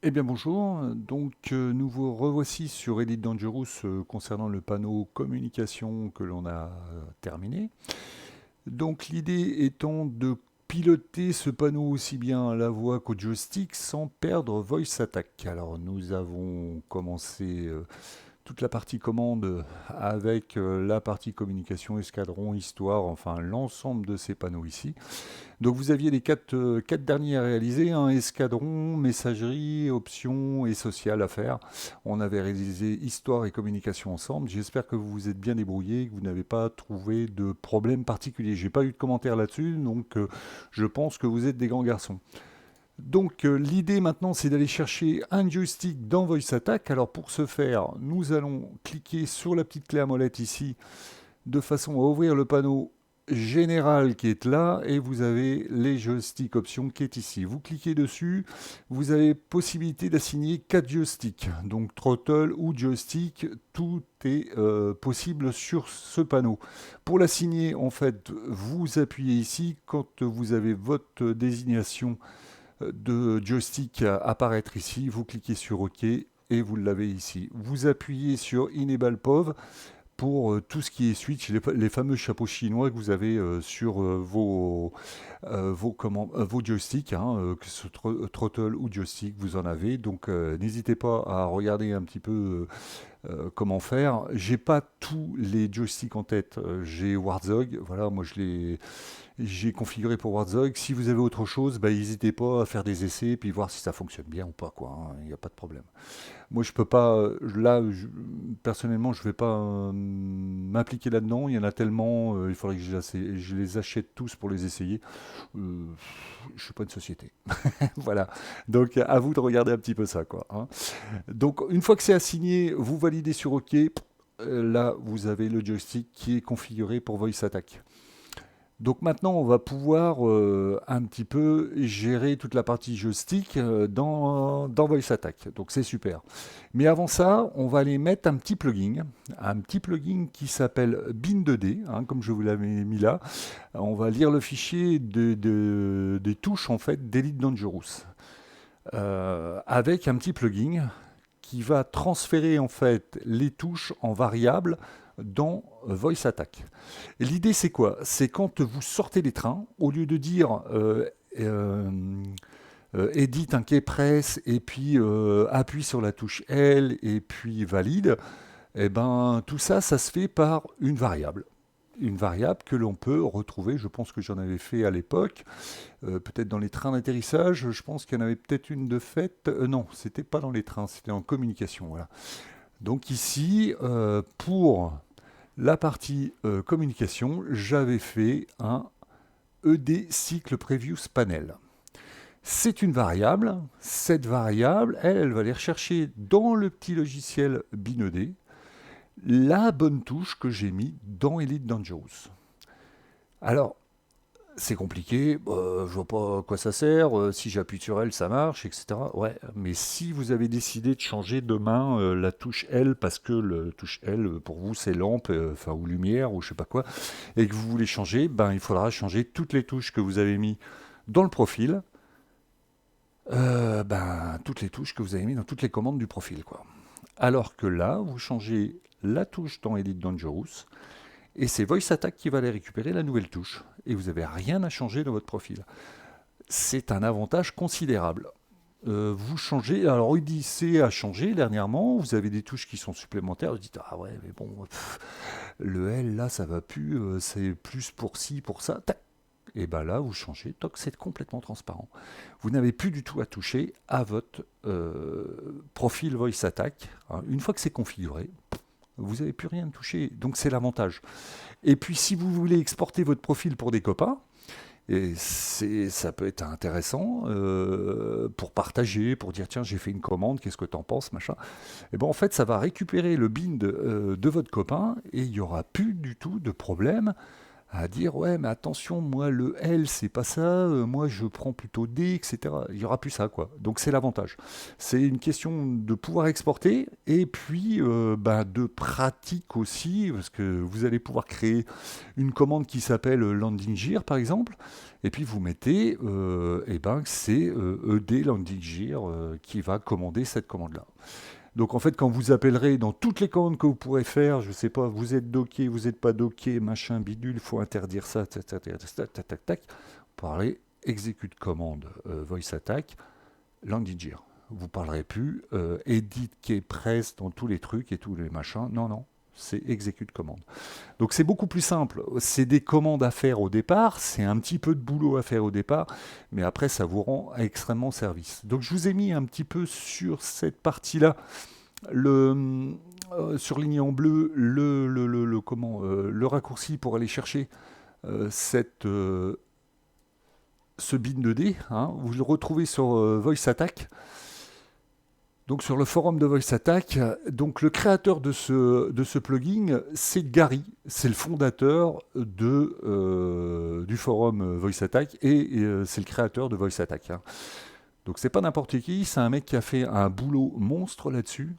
Eh bien bonjour, nous vous revoici sur Elite Dangerous concernant le panneau communication que l'on a terminé. Donc l'idée étant de piloter ce panneau aussi bien à la voix qu'au joystick sans perdre Voice Attack. Alors nous avons commencé toute la partie commande avec la partie communication, escadron, histoire, enfin l'ensemble de ces panneaux ici. Donc vous aviez les quatre derniers à réaliser, hein, escadron, messagerie, options et social à faire. On avait réalisé histoire et communication ensemble. J'espère que vous vous êtes bien débrouillés, que vous n'avez pas trouvé de problème particulier. J'ai pas eu de commentaires là-dessus, je pense que vous êtes des grands garçons. L'idée maintenant c'est d'aller chercher un joystick dans Voice Attack. Alors pour ce faire, nous allons cliquer sur la petite clé à molette ici de façon à ouvrir le panneau général qui est là et vous avez les joysticks options qui est ici. Vous cliquez dessus, vous avez possibilité d'assigner 4 joysticks, donc throttle ou joystick, tout est possible sur ce panneau. Pour l'assigner, en fait, vous appuyez ici quand vous avez votre désignation de joystick apparaître ici, vous cliquez sur OK et vous l'avez ici. Vous appuyez sur Enable POV pour tout ce qui est switch, les fameux chapeaux chinois que vous avez sur vos joysticks, hein, que ce soit throttle ou joystick, vous en avez. Donc n'hésitez pas à regarder un petit peu comment faire. J'ai pas tous les joysticks en tête. J'ai Warzog, voilà, j'ai configuré pour Warzog. Si vous avez autre chose, bah, n'hésitez pas à faire des essais et puis voir si ça fonctionne bien ou pas, quoi, hein. Il n'y a pas de problème. Moi, je peux pas. Personnellement, je vais pas m'impliquer là-dedans. Il y en a tellement. Il faudrait que je les achète tous pour les essayer. Euh, je suis pas une société. Voilà. Donc, à vous de regarder un petit peu ça, quoi, hein. Donc, une fois que c'est assigné, vous validez sur OK. Là, vous avez le joystick qui est configuré pour Voice Attack. Donc maintenant, on va pouvoir un petit peu gérer toute la partie joystick dans Voice Attack. Donc c'est super. Mais avant ça, on va aller mettre un petit plugin qui s'appelle Bin2D, hein, comme je vous l'avais mis là. On va lire le fichier des touches en fait d'Elite Dangerous avec un petit plugin qui va transférer en fait les touches en variables dans Voice Attack. Et l'idée c'est quoi? C'est quand vous sortez des trains, au lieu de dire euh, edit un quai presse et puis appuie sur la touche L et puis valide, et ben tout ça, ça se fait par une variable. Une variable que l'on peut retrouver, je pense que j'en avais fait à l'époque, peut-être dans les trains d'atterrissage, je pense qu'il y en avait peut-être une de faite, non, c'était pas dans les trains, c'était en communication, voilà. Donc ici, pour la partie communication, j'avais fait un ED Cycle Previews Panel. C'est une variable. Cette variable, elle va aller rechercher dans le petit logiciel BinED la bonne touche que j'ai mis dans Elite Dangerous. Alors, c'est compliqué, je vois pas à quoi ça sert, si j'appuie sur L ça marche, etc. Ouais, mais si vous avez décidé de changer demain la touche L, parce que la touche L pour vous c'est lampe, enfin ou lumière ou je sais pas quoi, et que vous voulez changer, ben il faudra changer toutes les touches que vous avez mis dans le profil, toutes les touches que vous avez mis dans toutes les commandes du profil, quoi. Alors que là, vous changez la touche dans Elite Dangerous, et c'est Voice Attack qui va aller récupérer la nouvelle touche. Et vous n'avez rien à changer dans votre profil. C'est un avantage considérable. Vous changez, alors Odyssey a changé dernièrement, vous avez des touches qui sont supplémentaires, vous dites ah ouais mais bon, le L là ça va plus, c'est plus pour ci, pour ça, tac. Et bien là vous changez, toc, c'est complètement transparent. Vous n'avez plus du tout à toucher à votre profil Voice Attack, hein. Une fois que c'est configuré, vous n'avez plus rien à toucher, donc c'est l'avantage. Et puis si vous voulez exporter votre profil pour des copains, et ça peut être intéressant pour partager, pour dire tiens j'ai fait une commande, qu'est-ce que t'en penses, machin. Et bon en fait ça va récupérer le bind de votre copain et il n'y aura plus du tout de problème à dire ouais mais attention moi le L c'est pas ça, moi je prends plutôt D, etc. Il y aura plus ça quoi. Donc c'est l'avantage. C'est une question de pouvoir exporter et puis de pratique aussi parce que vous allez pouvoir créer une commande qui s'appelle landing gear par exemple et puis vous mettez c'est ED landing gear qui va commander cette commande là. Donc en fait, quand vous appellerez dans toutes les commandes que vous pourrez faire, je sais pas, vous êtes docké, vous n'êtes pas docké, machin, bidule, il faut interdire ça, tac, tac, tac, tac, tac, tac, tac. Vous parlerez exécute commande, voice attack, landinger. Vous parlerez plus edit, key, press dans tous les trucs et tous les machins. Non, non, c'est exécute commande. Donc c'est beaucoup plus simple. C'est des commandes à faire au départ, c'est un petit peu de boulot à faire au départ, mais après ça vous rend extrêmement service. Donc je vous ai mis un petit peu sur cette partie-là surligné en bleu le raccourci pour aller chercher ce bin 2D. Hein. Vous le retrouvez sur Voice Attack. Donc sur le forum de Voice Attack, donc le créateur de ce plugin, c'est Gary, c'est le fondateur du forum Voice Attack et c'est le créateur de Voice Attack. Hein. Donc c'est pas n'importe qui, c'est un mec qui a fait un boulot monstre là-dessus.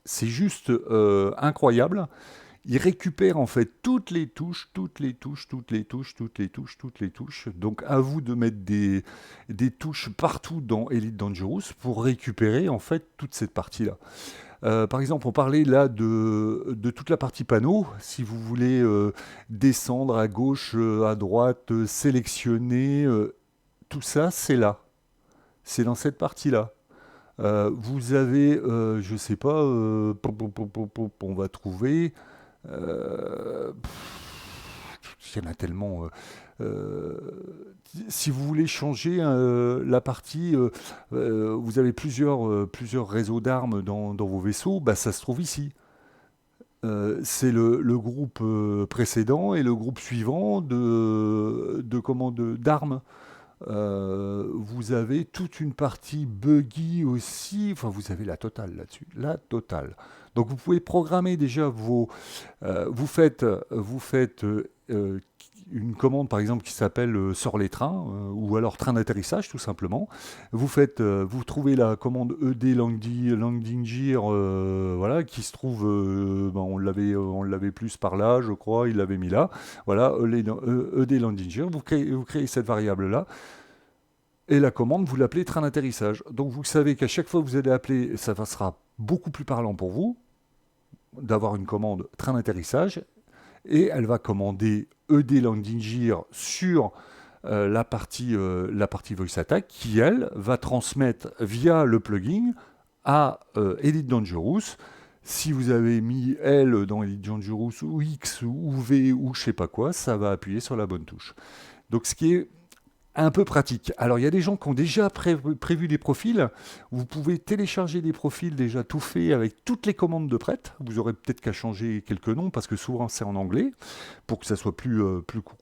C'est juste incroyable. Il récupère en fait toutes les touches, toutes les touches, toutes les touches, toutes les touches, toutes les touches. Donc à vous de mettre des touches partout dans Elite Dangerous pour récupérer en fait toute cette partie-là. Par exemple, on parlait là de toute la partie panneau. Si vous voulez descendre à gauche, à droite, sélectionner, tout ça, c'est là. C'est dans cette partie-là. Vous avez, je sais pas, on va trouver. Euh, il y en a tellement. Si vous voulez changer la partie, vous avez plusieurs réseaux d'armes dans vos vaisseaux, bah, ça se trouve ici. C'est le groupe précédent et le groupe suivant d'armes. Vous avez toute une partie buggy aussi. Enfin, vous avez la totale là-dessus. La totale. Donc, vous pouvez programmer déjà vous faites une commande, par exemple, qui s'appelle sort les trains, ou alors train d'atterrissage, tout simplement. Vous trouvez la commande ED Landing Gear, voilà, qui se trouve, on l'avait plus par là, je crois, il l'avait mis là. Voilà, ED Landing Gear. Vous créez cette variable-là. Et la commande, vous l'appelez train d'atterrissage. Donc vous savez qu'à chaque fois que vous allez appeler, ça sera beaucoup plus parlant pour vous d'avoir une commande train d'atterrissage. Et elle va commander ED Landing Gear sur la partie Voice Attack qui, elle, va transmettre via le plugin à Elite Dangerous. Si vous avez mis L dans Elite Dangerous ou X ou V ou je sais pas quoi, ça va appuyer sur la bonne touche. Donc ce qui est un peu pratique. Alors, il y a des gens qui ont déjà prévu des profils. Vous pouvez télécharger des profils déjà tout faits avec toutes les commandes de prête. Vous aurez peut-être qu'à changer quelques noms parce que souvent c'est en anglais pour que ça soit plus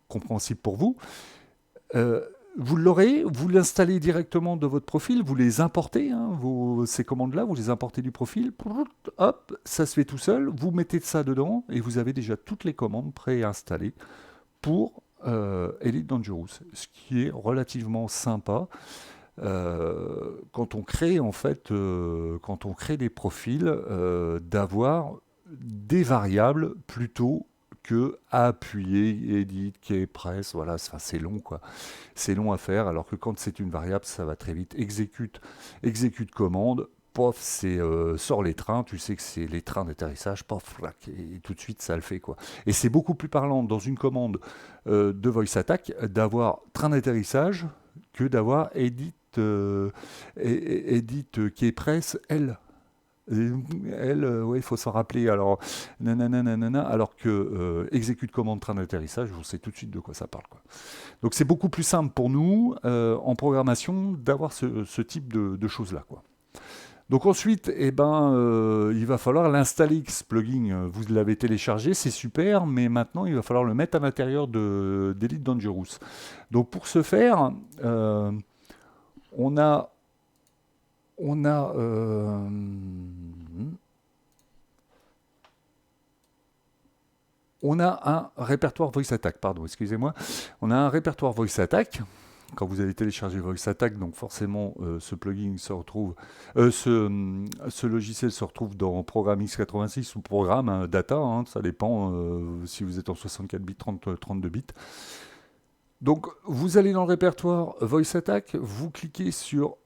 compréhensible pour vous. Euh, vous l'aurez, vous l'installez directement dans votre profil, vous les importez, hein, ces commandes-là, vous les importez du profil, hop, ça se fait tout seul, vous mettez ça dedans et vous avez déjà toutes les commandes préinstallées pour Elite Dangerous, ce qui est relativement sympa quand on crée quand on crée des profils, d'avoir des variables plutôt que à appuyer, edit, key, press, voilà, c'est long quoi. C'est long à faire, alors que quand c'est une variable, ça va très vite. Exécute commande, pof, c'est sort les trains, tu sais que c'est les trains d'atterrissage, pof, et tout de suite ça le fait quoi. Et c'est beaucoup plus parlant dans une commande de voice attack d'avoir train d'atterrissage que d'avoir edit key press L. Elle, ouais, il faut s'en rappeler. Alors, nanana, alors que exécute commande train d'atterrissage, vous savez tout de suite de quoi ça parle. Quoi. Donc, c'est beaucoup plus simple pour nous, en programmation, d'avoir ce type de choses-là. Quoi. Donc ensuite, il va falloir l'installer, ce plugin. Vous l'avez téléchargé, c'est super, mais maintenant, il va falloir le mettre à l'intérieur d'Elite Dangerous. Donc pour ce faire, on a, on a On a un répertoire Voice Attack, pardon, excusez-moi. On a un répertoire Voice Attack. Quand vous allez télécharger Voice Attack, donc forcément ce plugin se retrouve, ce logiciel se retrouve dans Programme x86 ou Programme Data, hein, ça dépend si vous êtes en 64 bits, 32 bits. Donc vous allez dans le répertoire Voice Attack, vous cliquez sur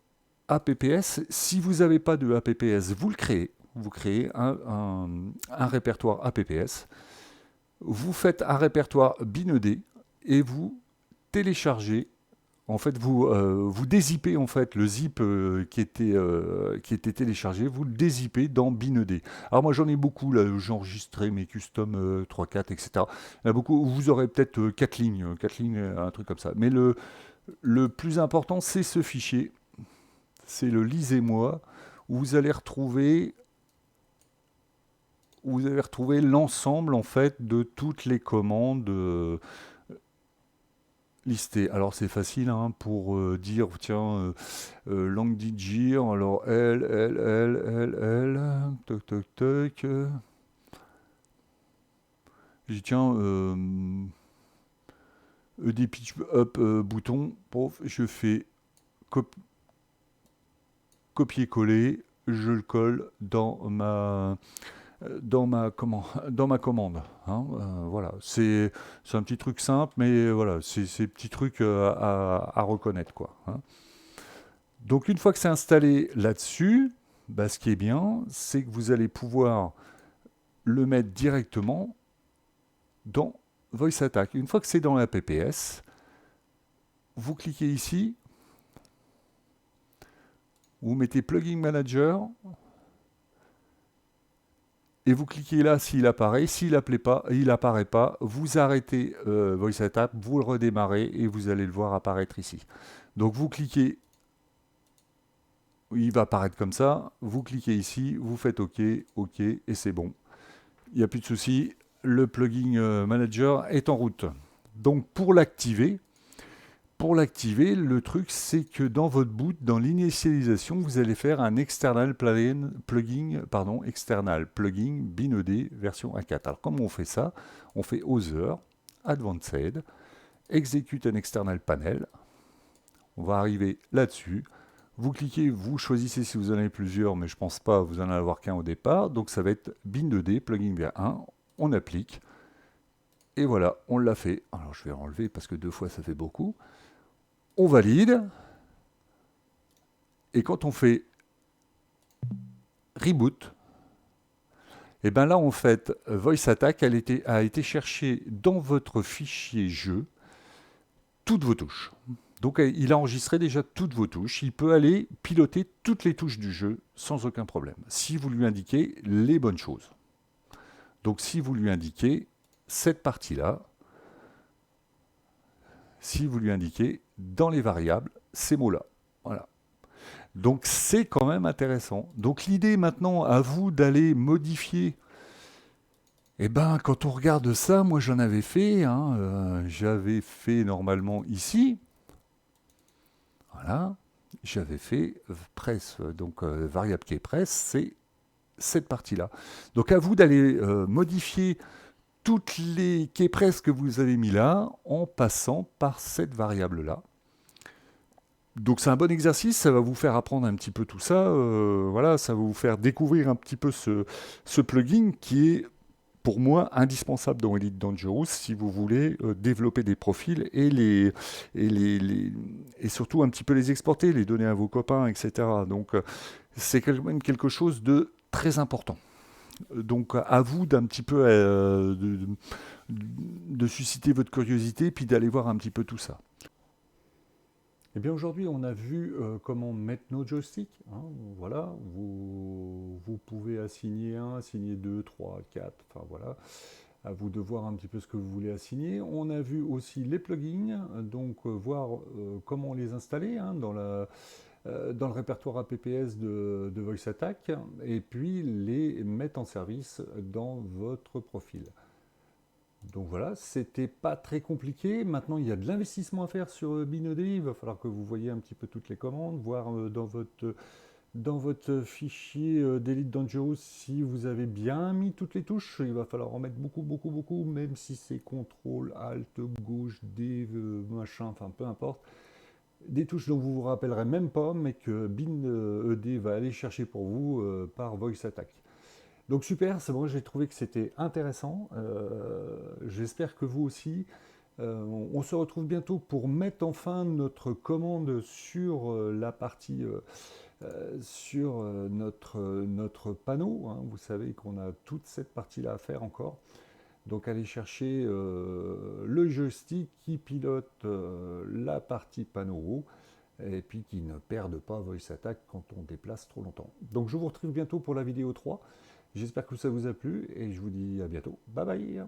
APPS. Si vous n'avez pas de APPS, vous le créez. Vous créez un répertoire APPS. Vous faites un répertoire binodé et vous téléchargez. En fait, vous dézippez en fait le zip qui était téléchargé, vous le dézippez dans binodé. Alors moi j'en ai beaucoup là, j'ai enregistré mes custom 3.4, etc. Il y en a beaucoup. Vous aurez peut-être 4 lignes, un truc comme ça. Mais le plus important, c'est ce fichier. C'est le lisez-moi où vous allez retrouver l'ensemble en fait de toutes les commandes listées. Alors c'est facile hein, pour dire tiens langue digir, alors toc toc toc. J'ai dit tiens ED pitch up bouton, pof, je fais copier-coller, je le colle dans ma commande. Hein, voilà, c'est un petit truc simple, mais voilà, c'est ces petits trucs à reconnaître, quoi. Hein. Donc une fois que c'est installé là-dessus, bah, ce qui est bien, c'est que vous allez pouvoir le mettre directement dans Voice Attack. Une fois que c'est dans la PPS, vous cliquez ici, vous mettez Plugin Manager, et vous cliquez là s'il apparaît. S'il apparaît pas, vous arrêtez Voice Attack, vous le redémarrez et vous allez le voir apparaître ici. Donc vous cliquez, il va apparaître comme ça, vous cliquez ici, vous faites OK, OK, et c'est bon. Il n'y a plus de souci, le plugin manager est en route. Donc pour l'activer, le truc, c'est que dans votre boot, dans l'initialisation, vous allez faire un external plugin binodé version 1.4. Alors, comment on fait ça? On fait Other, Advanced, Execute an external panel. On va arriver là-dessus. Vous cliquez, vous choisissez si vous en avez plusieurs, mais je ne pense pas, vous en avoir qu'un au départ. Donc, ça va être bin2d, plugin vers 1. On applique. Et voilà, on l'a fait. Alors, je vais enlever parce que 2 fois, ça fait beaucoup. On valide, et quand on fait reboot, et bien là en fait, Voice Attack a été chercher dans votre fichier jeu toutes vos touches. Donc il a enregistré déjà toutes vos touches, il peut aller piloter toutes les touches du jeu sans aucun problème, si vous lui indiquez les bonnes choses. Donc si vous lui indiquez cette partie-là, si vous lui indiquez dans les variables ces mots-là, voilà. Donc c'est quand même intéressant. Donc l'idée maintenant, à vous d'aller modifier. Eh ben, quand on regarde ça, moi j'en avais fait. Hein, j'avais fait normalement ici. Voilà. J'avais fait press. Donc variable qui est press, c'est cette partie-là. Donc à vous d'aller modifier toutes les keypress que vous avez mis là en passant par cette variable-là. Donc c'est un bon exercice, ça va vous faire apprendre un petit peu tout ça, voilà, ça va vous faire découvrir un petit peu ce plugin qui est pour moi indispensable dans Elite Dangerous si vous voulez développer des profils et surtout un petit peu les exporter, les donner à vos copains, etc. Donc c'est quand même quelque chose de très important. Donc à vous d'un petit peu de susciter votre curiosité puis d'aller voir un petit peu tout ça. Eh bien aujourd'hui on a vu comment mettre nos joysticks. Hein, voilà, vous pouvez assigner 1, assigner 2, 3, 4, enfin voilà. À vous de voir un petit peu ce que vous voulez assigner. On a vu aussi les plugins, donc voir comment les installer hein, dans le répertoire APPS de Voice Attack, et puis les mettre en service dans votre profil. Donc voilà, c'était pas très compliqué. Maintenant, il y a de l'investissement à faire sur Binodé. Il va falloir que vous voyez un petit peu toutes les commandes, voir dans votre dans votre fichier d'Elite Dangerous, si vous avez bien mis toutes les touches, il va falloir en mettre beaucoup, beaucoup, beaucoup, même si c'est CTRL, ALT, gauche, D, machin, enfin peu importe. Des touches dont vous vous rappellerez même pas, mais que Bin ED va aller chercher pour vous par Voice Attack. Donc super, c'est bon, j'ai trouvé que c'était intéressant. J'espère que vous aussi. On se retrouve bientôt pour mettre enfin notre commande sur la partie, sur notre panneau, hein. Vous savez qu'on a toute cette partie-là à faire encore. Donc aller chercher le joystick qui pilote la partie panneau et puis qui ne perde pas Voice Attack quand on déplace trop longtemps. Donc je vous retrouve bientôt pour la vidéo 3. J'espère que ça vous a plu et je vous dis à bientôt. Bye bye.